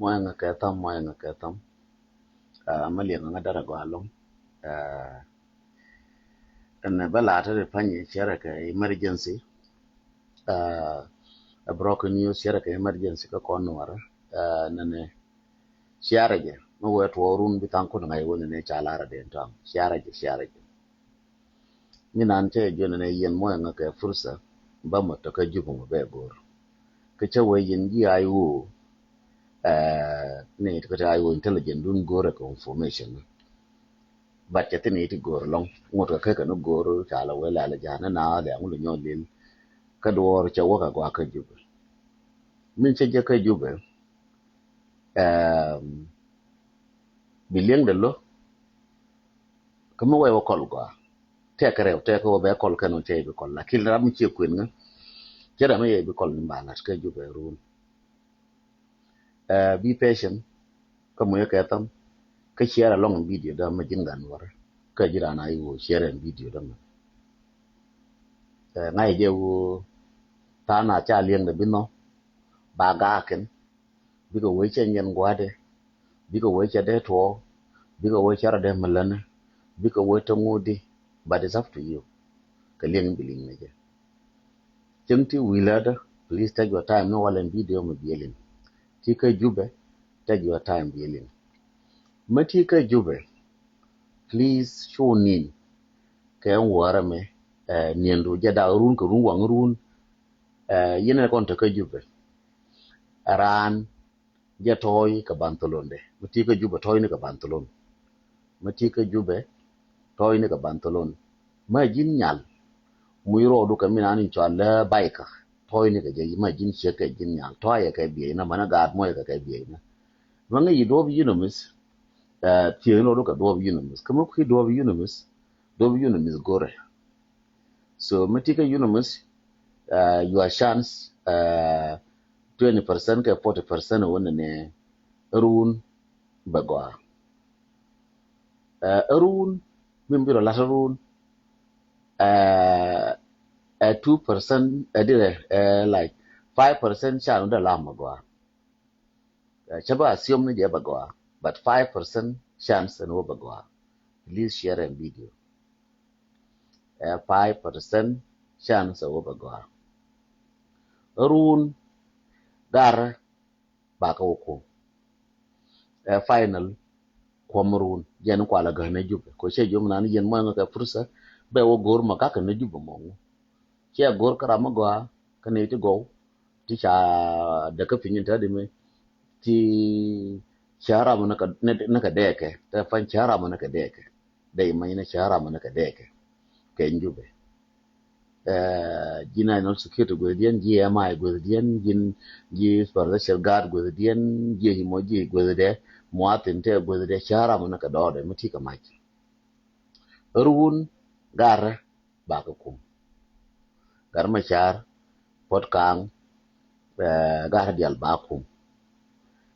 moya nga ketam mali nga dara go along and balata de panye chere ka emergency a broken news chere ka emergency ka konwar nane ciara je no wet worun bitan ko ngai woni ne chalara de tam ciara je minan te jona ne yen moya nga ka fursa ba mo to ka jubu mo be bor ka che we yin ji ayu ne to ka ayu intelligent dun gore ko information but cha tini ti gor long ngot ka no gor chala we la jana na le ngulu nyolil ka dor cha wa ka gwa ka jubu min che je ka jubu biliang de lo ka mo we wa kol gwa te ka rew te ko be kol ka no te be kol la kil ram chi kwen nga che da me be kol ni ba na ka jubu ru be patient ka mo ka tam ka share long video da ma jin gan war ka jira na yi wo share video da ma ngai je wo ta na cha liang de bin no ba ga ken bi ko we chen yen gwa de bi ko we cha de to bi ko we cha de malana bi ko we to ngudi but it's up to you ka liang biling ne je chenti wilada please take your time no wala video mo bielin ti ka jube take your time bielin ma ti ka jube please show nin ka wara me niendo jada run ko run wang run yene kon to ka jube aran je toy ka bantolonde mati ka jube toy ne ka bantolon mati ka jube toy ne ka bantolon ma jin nyal muy ro du ka minani chola baika toy ne ka je ma jin che ka jin nyal toy ka bi na mana ga mo ka bi na manga yi do bi no mis ti no du ka do bi no mis kuma ku do bi no mis gore so mati ka no mis your chance 20% ka 40% wona ne run bagwa run min biro la run 2% like 5% chance da la magwa chaba assume ne je bagwa but 5% chance no bagwa please share a video 5% chance no bagwa run gar ba ka ko final kwamrun jen kwala ga na jube ko che jom nan yen mo nga fursa be wo gor ma ka na jube mo che gor kara ma gwa ka ne ti go ti cha da ka pinyin ta de me ti chara mo na ka deke ta fan chara mo na ka deke dai mai na chara mo na ka deke ke jube jina no security go dien GMI go dien jin ji special guard go dien ji himoji go de muatin te go de chara mo na ka do de muti ka maki run gar ba ka kum gar ma char pot kang gar dial ba kum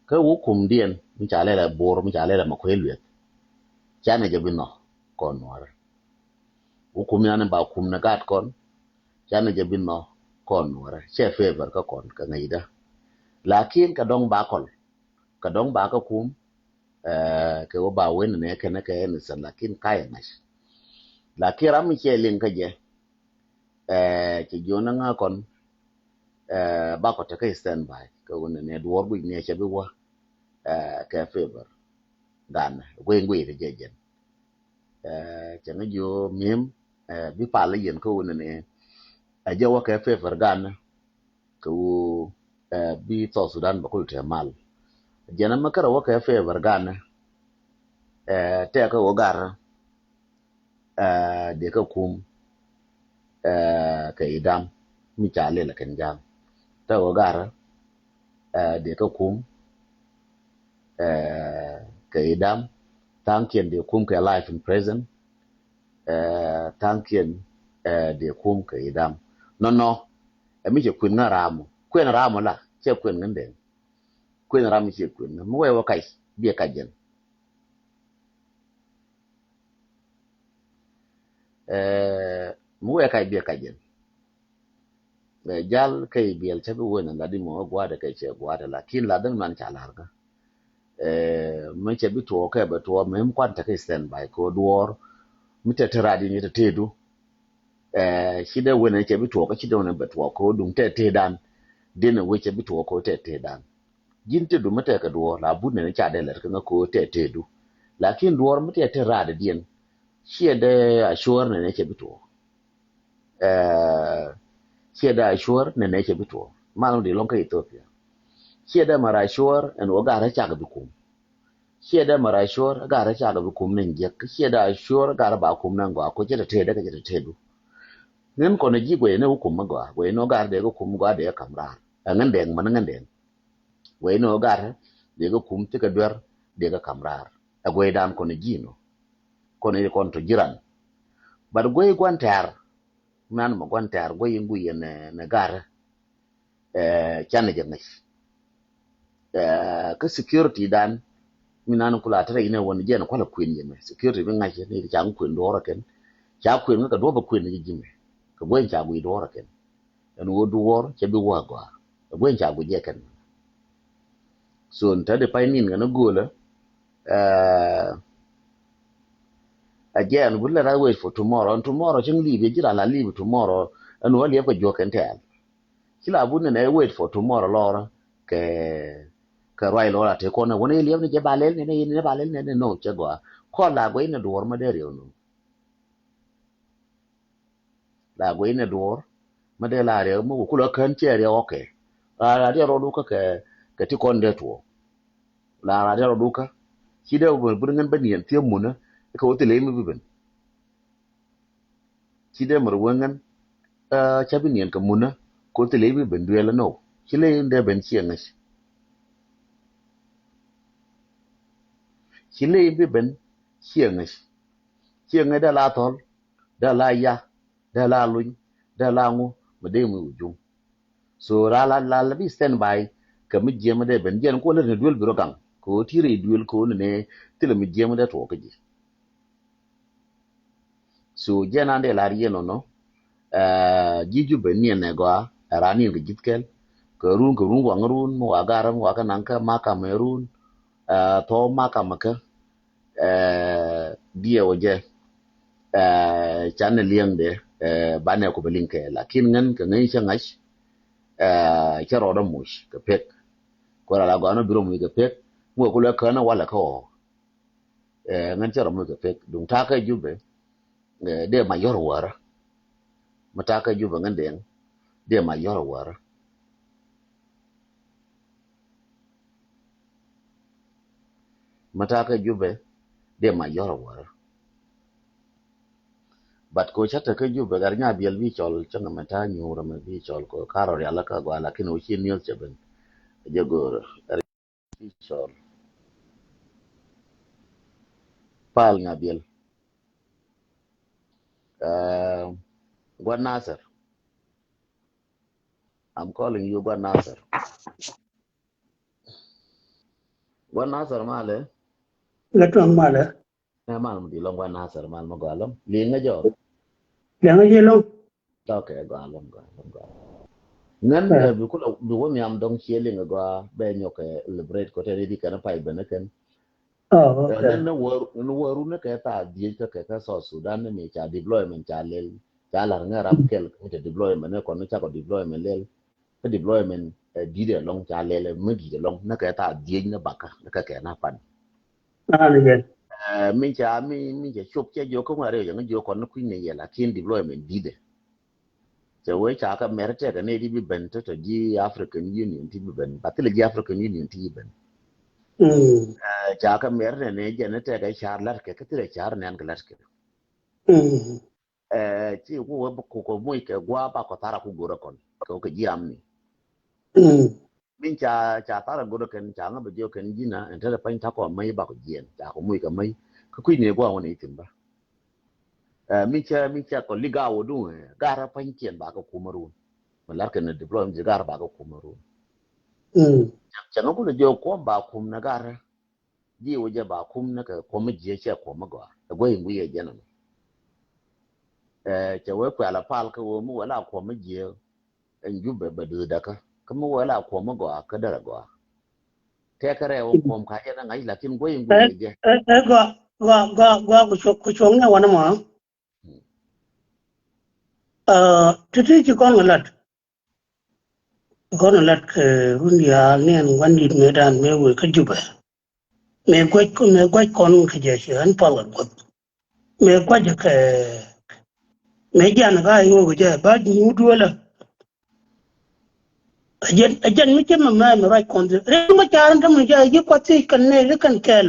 ka wu kum dien mi chale la bor mi chale la makwelwe chana jabi no kon war wu kum yana ba kum na gat kon chana jabi no kon war che favor ka kon ka ngaida lakin ka dong ba kol ka dong ba ka kum ke wo ba wen ne ke ne san lakin kai nash lakin ram che lin ka je che jona nga kon ba ko ta kai stand by ka wona ne duwar bu ne che bi wa ka favor dan gwe de jejen che na jo miem bi pa la yen ko wona ne a je wa ka favor gan ko bi to Sudan ba ko te mal jena makara wa ka favor gan te ka wo gar de ka kum ka idam mi chale la kan jam ta wo gar de ka kum ka idam tankien de kum ka life in prison tankien de kum ka idam no mi je kun na ramu kwen ramu la che kwen ngende kwen ramu che kwen mo we wa kai bi ka jen mo we kai bi ka jen jal kai biel che bu wona la di mo gwa de kai che gwa de la kin la dan man cha la ga me che bituo ke betuo me kwan ta ke stand by ko duor mi te teradi ni te tedu shide wene che bituo ka shide wene betuo ko dum te dan dene we che bituo ko te dan jin te du mate ka duor la bu ne cha de ler ka ko te du lakin duor mi te teradi dien shide ashur ne che bituo shide ashur ne che bituo malum di lonka Ethiopia shide mara ashur en ogara cha ga bikum shida mara shor gara cha ga kum nan je shida shor gara ba kum nan ga ko jira te daga jira te du nen ko na ji gwe ne hukum ma ga gwe no gar de go kum ga de kamra ngan de man ngan de gwe no gar de go kum ti ka dwer de ga kamra a gwe dan ko na ji no ko ne kon to jiran bar gwe gwantar man ma gwantar gwe ngu ye ne gar chan je ne ka security dan minan kula tare ina wani je na kwala queen yeme security bin ngaje ne ja queen do ken ja queen ka do ba queen ni jime ka gwen ja gwi do ken en wo do wor che bi wa gwa ka gwen ja gwi je ken so nta de pai nin na gola again we'll let I wait for tomorrow and tomorrow ching leave jira la leave tomorrow and wali ko jo ken tel kila bu ne wait for tomorrow lora ke ka rai lora te ko na woni liam ni je balel ne balel ne no che gwa ko la gwe ne do ma de no la gwe ne do ma de la re mo ku lo kan che re okay la de ro du ka ke ti kon de to la de ro du ka chi de bu ngan ba nien tie mu na ko te le mi ben chi de mo wengan cha bi nien ka mu na ko te le mi ben duela no chi le de ben chi ngas chi le bi ben chi ngas chi ngai da la tol da la ya da la luñ da la ngu ma de mu ujum so la bi stand by ka mi jema de ben jen ko le ne duel biro gang ko tire duel ko ne tile mi jema de to ka ji so jena de la rieno no jiju ben ne go rani ga jitkel ko run wa ngarun mo agaram wa kan ka maka merun to maka maka dia waje channel liang de bane ko belinke lakin ngan ka ngai changash charo da mush ka pek ko la go no biro mu ga pek mo ko la kana wala ko ngan charo mu ga pek dun ta ka jube de ma yor wara mata ka jube ngan den de ma yor wara mata ka jube de ma yor wara bat ko chata ka jube gar nya biel bi chol changa mata nyura ma bi chol ko karo ya la ka go lakin o chin nyol cheben je goro bi chol pal nya biel gwa nasser I'm calling you gwa nasser male la tuang ma le mal mu di long gwa nasser mal ma go li nga jo le nga ye long okay go ngan bi ko bi woni am dong chieli nga go be nyoke liberate ko te di kana pai benaken oh okay nan na waru na ka ta di ka so sudan ne cha deployment cha lel cha la nga rab kel ko te deployment ne ko no cha ko deployment lel ka deployment di de long cha lel me di de long na ka ta di na baka na ka na pan ni gen min cha chop che jo ko ngare yo ngo ko no kuin ne ya la kin deployment di de che we cha ka mer te ka ne di bi ben to ji African Union ti bi ben batle ji African Union ti ben cha ka mer ne je ne te ka char lar ke ka tire char ne an glas ke chi ko mo ke gwa ba ko tara ku goro kon ko ke ji amni min cha tara goro ken cha nga be jo ken jina en tele pan ta ko mai ba ko jien cha ko mo ka mai ka ku ne gwa woni tin ba min cha ko liga wo du gara pan kien ba ko kumaru malar ken deployment gara ba ko kumaru cha nga ku jo ko ba kum na gara ji wo je ba kum na ka ko mi je che ko ma gwa go yin wiye jena cha we kwa la pal ka wo mu wala ko mi je en jube ba du daka kuma wala ko ma gwa ka dara gwa te kare o kom ka ya ngai lakin go yin gure je ku chong na wana ma titi chi kon lat ke runya ne an wandi me dan me we ka juba me gwaj kon ke je shi an pala ko me gwaj ke me jan ga yo go je ba ni duola ajen mi ke ma right kon re ma charan ta mu je ji ko ti kan ne kan kel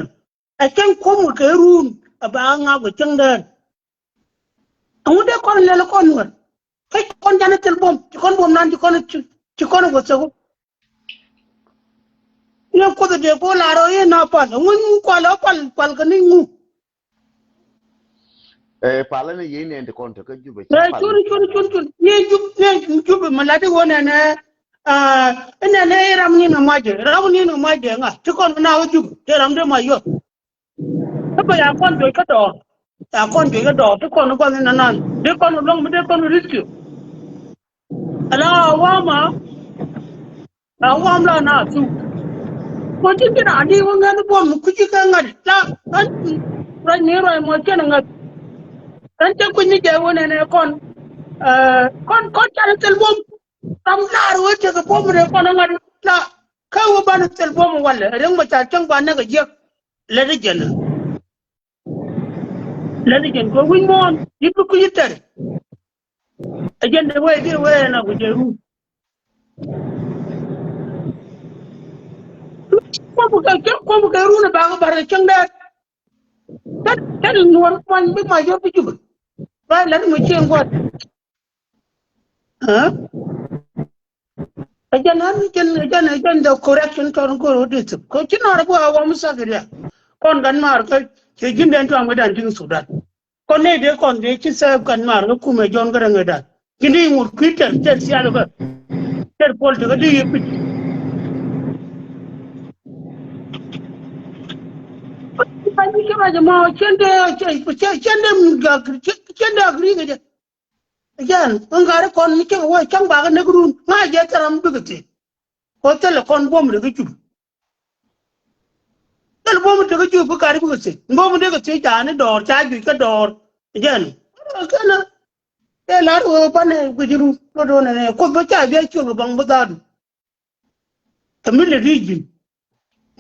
a kan ko mu ke run aba nga go changda amu de kon le kon wa kai kon jana tel bom kon bom nan ci kon go so ne ko de ko la ro ye na pa ngun ko la pal ka ni ngu pala ne yin ne kon to ka juba ci ne pal chun ne jub ma la de wona ne ina ne ram ni no maje nga ci kon na wo jub te ram de ma yo ba ya kon do ka do ya kon do ka do to kon ko na nan de kon long de kon riski ala awam la na su ko ci kina adi wonga no bom ku ci ka ngari la an ra ni ro mo ci na ngat kan te ku ni je wona ne kon tan tel bom tam nar wo te ko bom re kon ngari la ka wo ban tel bom wala reng ma ta tang ba na ga je la de jen ko win mon yipu ku yitere ajen de we na ku je ru ko bu ka ru na ba ga bar chang da kan nuwar kwan bi ma yo bi juba ba la mu chen god ha ajan da correction to ko rodit ko kina rabu wa musa gariya kon gan mar ka ke ginden to amadan tin sudan kon ne de kon de ki sa kan mar ko kuma jon garan da kini mur twitter ter sialo ga ter pol to ga di yipi pani ke ma jama chende agri ga ajan ngare kon mi ke wa chang ba ga ne grun ma je taram bigati ko tele kon bom de ju tele bom de ju bu kari bigati bom de ga ti ta ne dor cha ju ka dor ajan kana e la ro pa ne gu jiru do ne ko ba cha be chu bang ba da du tamil region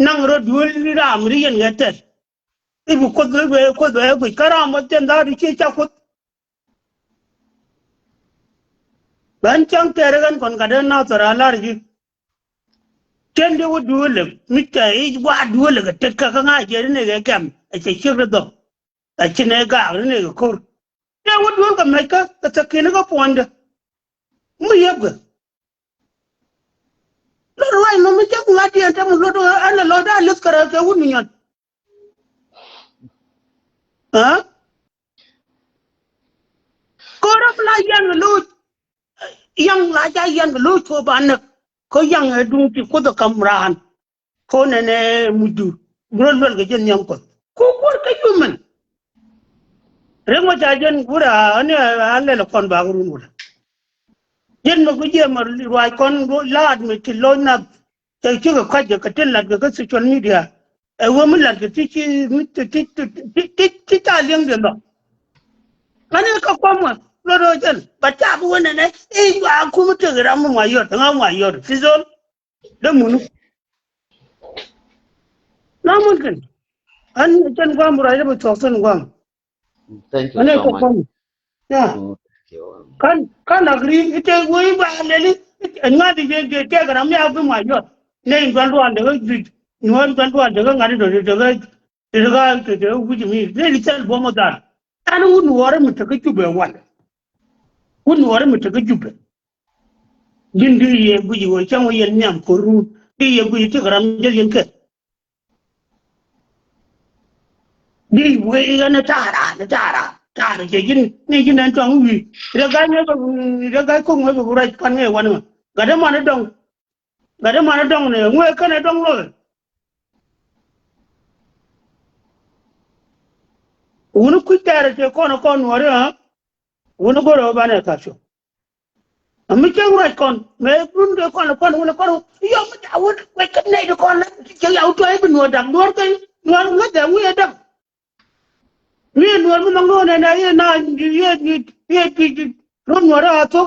nang ro duol ni ram ri yen ngate ibu ko do gu karam ba ten da ri che cha ko ban chang tere gan kon ka den na tara lar ji kende wo duole mitta e wa duole ga tekka ka nga je ne ga kam a ce shirra do a ci ne ga ne ga kor ne wo duol ga me ka ta ke ne ga ponda mu yebga lo rai no mi te ku ngati anta mu lo do ana lo da lis kara ke wun nyan ha ko ra pla yan lo yang la ja yan lo ko ban ko yang dung ti ko do kamran ko ne mudu gurol lol ga jen yang ko ka yuman reng ma jajen gura ane alle la kon ba gurun gura jen ma guje ma roi kon laad me ti lo na te ti ga ka ka tel la ga social media e wo mu la ti ta leng de no ane ka ko mo lo do jen ba ta bu ne ne e wa ku mu te ga mu ma yo ta ma yo fi zon da munu na mun kan an jen gwa mu rai da ba to son gwa thank you ane so ko much ko ya kan agri ite woi ba leli nga di je te ga mi abu ma yo ne ngwan do ande gi no ngwan do ande ga ngari do ga te uji mi ne li tel bo mo da an wun wore mi te ga jube wan wun wore mi te ga jube gindi ye buji wo chang wo yen nyam ko ru di ye buji te ga je yen ke di wei ga na tara je jin ni jin an tong wi re ga ko ngwe bu ra kan nge wan ga de ma na dong ne ngwe ka na dong lo unu ku tare te ko no re ha unu go ro ba ne ka cho mình chẳng rồi còn mấy run cái con yo mà đào quay cái này được con là chẳng giàu chơi bên nuôi đằng nuôi cái nuôi ngất để nuôi đằng nuôi nuôi mình nuôi này na ye run nuôi ra thôi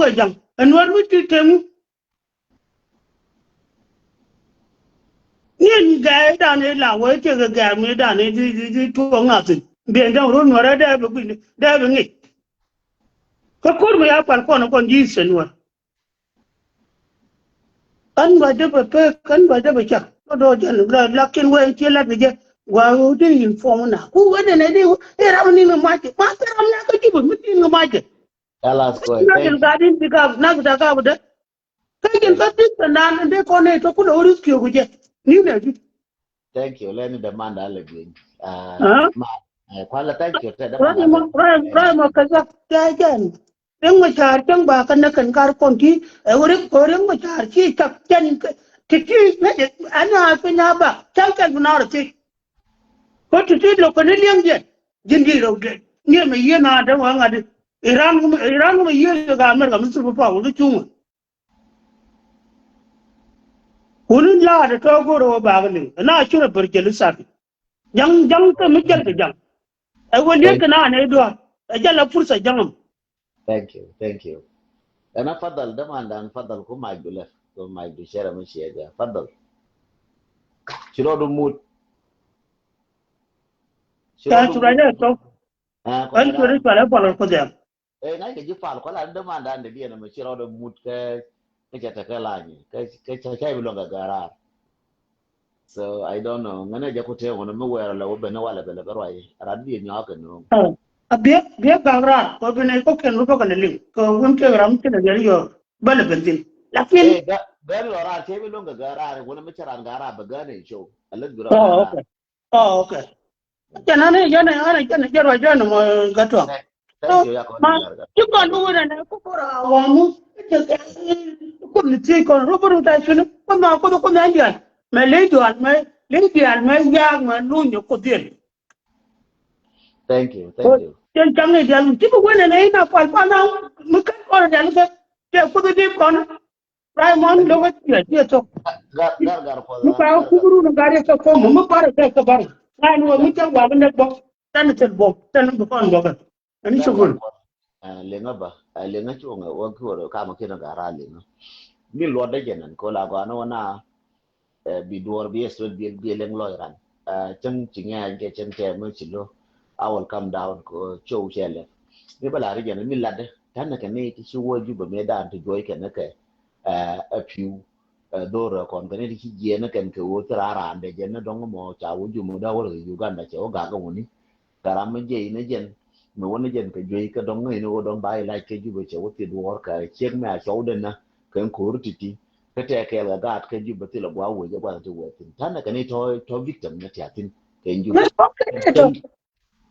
cái chẳng nuôi mình chỉ thêm nhiên cái đàn này là với cái mấy đàn này đi thua ngã rồi biển trong run nuôi ra đây bị cái con mình áp phải con gì xin nuôi kan baca apa kan baca baca do jan lakin we cila beje wa udi inform na ku wada ne de era mani no maje ma ram na ka jibu miti no maje Alas ko na jin gadin diga na da ka bada kai jin ka tin nan de ko ne to ku do riski ku je ni ne ji thank you leni demand ale bin ha ma kwala thank you te rai ma ka za ta jan reng ma char chang ba kan na kan kar kon ti e reng ma char chi tak jan ti ne ana pe na ba chang kan na ro ti ko ti lo kan liang je jin ji ro de ni me ye na da wa nga de Iran ma ye ga mer ga musu pa wo chu kunun la da to go ro ba ga ni na chu ra bar je sa jang ka mi jal ka jang ai wo le ka na ne do jala fursa jangam thank you انا فضل demand an fadal ko ma dule ko ma du share mun shi ya fadal shiro do mood ta chu ra ne to ko an chu ri pa la pa ko da na ke ji fal ko la demand an de dia na shiro do mood ke ta ka la ni ke cha bi longa gara so I don't know ngana ja ko te ngono mo wera la wobe na wala bele barwai radi nya ka no abia gavra ko bine ko ken ru ko ne ling ko won ke ram ke ne yo bale benzin lakin gari ora te bi longa gara wala mi charan gara ba gane show Allah gura okay jana ne jana ana jana jarwa jana mo gatwa thank you ya ko ma ti ko ndu ne ko ra wa mu ko ni ti ko ru buru ta shunu ko ma ko na ndia me le duan me ya ma lu nyo ko dir thank you trên trăm này tiền chứ không quên này là phải qua đâu mới cắt con này nó sẽ có cái con rai món đâu có chuyện cho nó vào khu vực nó gari cho con mới bắt được cái bari ai nuôi mới cho vào bên đó bọc tan chân bọc tan nó con bọc anh chụp luôn lenga ba lenga chunga wa ko ka ma kina gara lenga mi lo da jenan ko la ga no na bi dor bi so bi leng lo ran chân chinga ke chân ke mo chilo I will come down ko show shele mi bala ri jana mi ladde tan na kan ne ti shi woju ba me dan to joy kan ke a few doro kon kan ne ti je na kan ko trara ande je na dong mo cha woju mo da wo Uganda che o ga ga woni garam je ne jen me wona jen ke joy ka dong ne o dong bai like ke ju be che wo ti dor ka chen me a show den na kan ko rutiti ka te ke la ga ka ju ba ti la gwa wo je gwa to wo tin tan na kan ne to victim na ti atin ken ju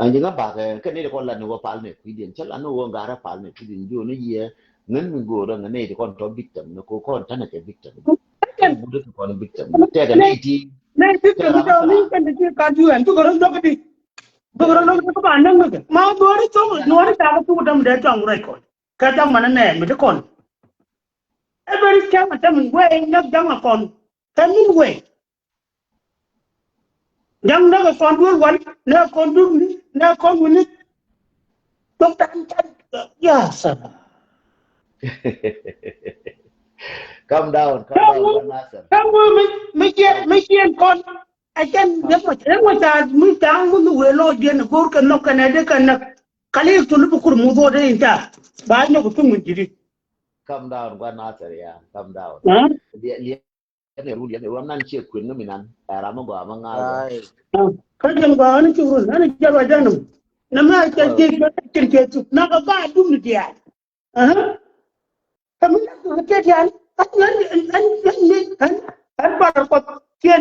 anh nhớ bà cái này con là nó phải này quy định chắc là nó gara phải này quy định vô nó gì ngân mình gồ đó ngân này thì con cho victim nó con thằng này cái victim cái bút được con victim cái này thì victim đó mình cái gì cả chuyện tôi có nói cái gì tôi có nói cái bản năng cái mà nói đi ta có đâm để trong rồi con cái trong mà nó nè mình con every time mà mình quay nhắc trong mà còn cái mình quay yang nak kondur wan nak kondur ni nak kondur ni tok tan ya sana calm down Nasser kamu mikir kon akan dia macam mi tang mu welo dia nak gor kan nok kan ada kan kali itu lu bukur mudo dia inta banyak tu menjadi calm down Nasser ya calm down dia ne ru dia ne wan nan che kun no minan ara mo ba ma nga kan jam ba ni churun ani jarwa janum na ma ke tu na ka ba dum ni dia kamu nak ke dia an ba ko ke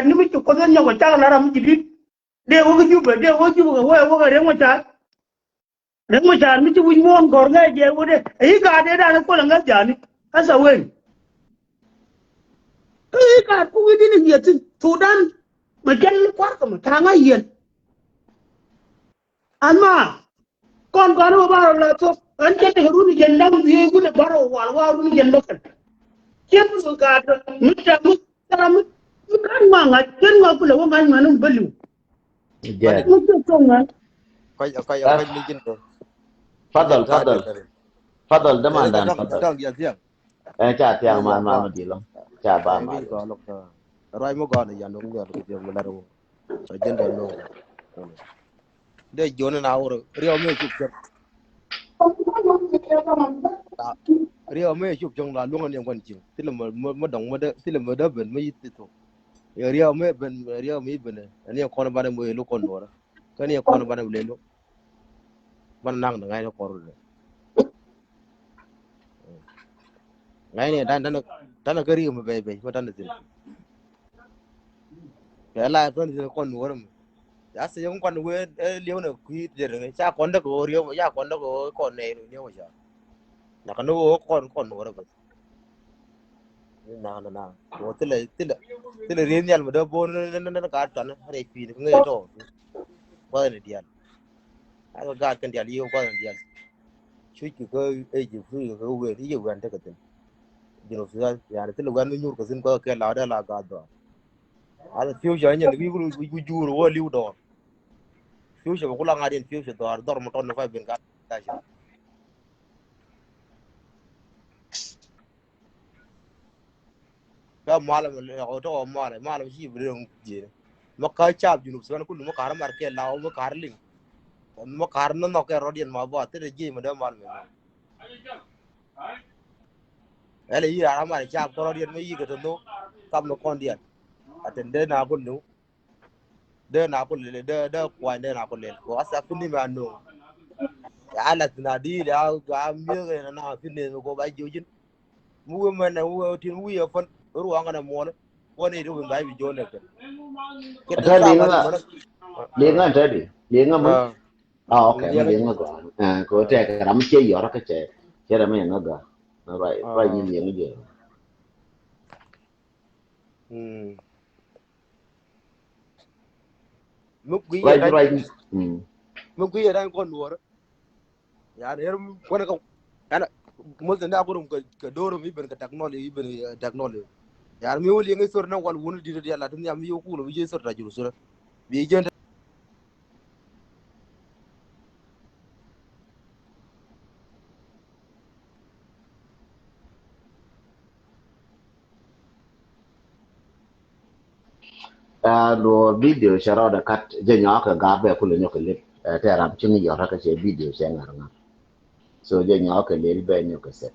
ni mi ko dan nyawa ta la ram jidi de wo ju ba de wo ju wo ga re mo ta mi ju mo ngor ga je wo de ai ga de da ko la ga jani asa wen cái cả cũng đi được nhiệt tình thủ đan mà chân quá cả một tháng hiền ăn mà con có đâu bao là thuốc ante te runi jendam wiye gude baro wal wa runi jendo kan ken so ga mutta mutara mut kan ma nga ken ma kula wa man manum belu جاد mutta to nga koy mi jin ko فضل ta de فضل فضل ده ما de عندنا dong فضل dong ya tiang انا جا ya تيا ya ما ba مدي لهم جا با ai ما mi له ko lok roi mo gon ya no ngal ko jom la ro so jen de no de jona na woro rio me chup chok ta rio me chup chong la lunga ne kon ching tilo mo dong mo de tilo mo de ben me yit to rio me ben rio mi ben ani ko na ba de mo lu kon no ka ni ko na ba de le lu ban nang da ngai ko ro ngai ne dan ka rio me be mo dan de cái là con gì con nuôi mà giá sử dụng con nuôi liêu này quý giờ này cha con đó có liêu cha con đó có con này rồi liêu mà sao là con nuôi con nuôi rồi nào có tức là riêng nhau mà đâu bốn nó cả tuần hay phi nó nghe thôi qua này điền ai có gạt cái điền liêu qua này điền chui cái ấy chịu chui cái quê thì chịu gần thế cái gì nó sẽ là tức là gần như cái gì có cái lão đó là gạt đó à phiêu giờ nhận cái ju rồi liêu đó phiêu giờ có lang adian phiêu giờ đó một con nó phải bên gạt ta chứ cái malam ở đó malam gì bây giờ gì mà cái chạp junub sudan cũng nó cả mar cái lao mà cả linh mà cả nó cái rodian mà bỏ thế là gì mà đó malam ấy là gì à mà chạp có rodian mấy gì cái đó cầm nó con đian à tên đây nào cũng đúng đây nào cũng lên đây quay đây nào cũng lên có sao phun đi mà nó à là từ nào đi là cái miếng cái nào phun đi có bao nhiêu chứ mua mà nào thì mua ở phần ruang cái nào mua nó quan này đâu phải bị giòn được cái đó تدي sao mà nga nó linga tadi linga mun à ah okay mun dia linga go ko te ram che yo ra ka che che ra me na ga right right ni à linga je mức quý ở right đây right mức quý ở đây con nuôi đó ya để con không anh mới từ nào cũng cái đồ rồi bên cái technology ya mi wuli ngai sor na wal wonu di di ala tan ya mi yoku lo bi sor rajul sor bi jen lo video shara da kat je nya ka ga be ku le nyoka le te ram chin yo ra ka che video se ngar ngar so je nya ka le be nyoka set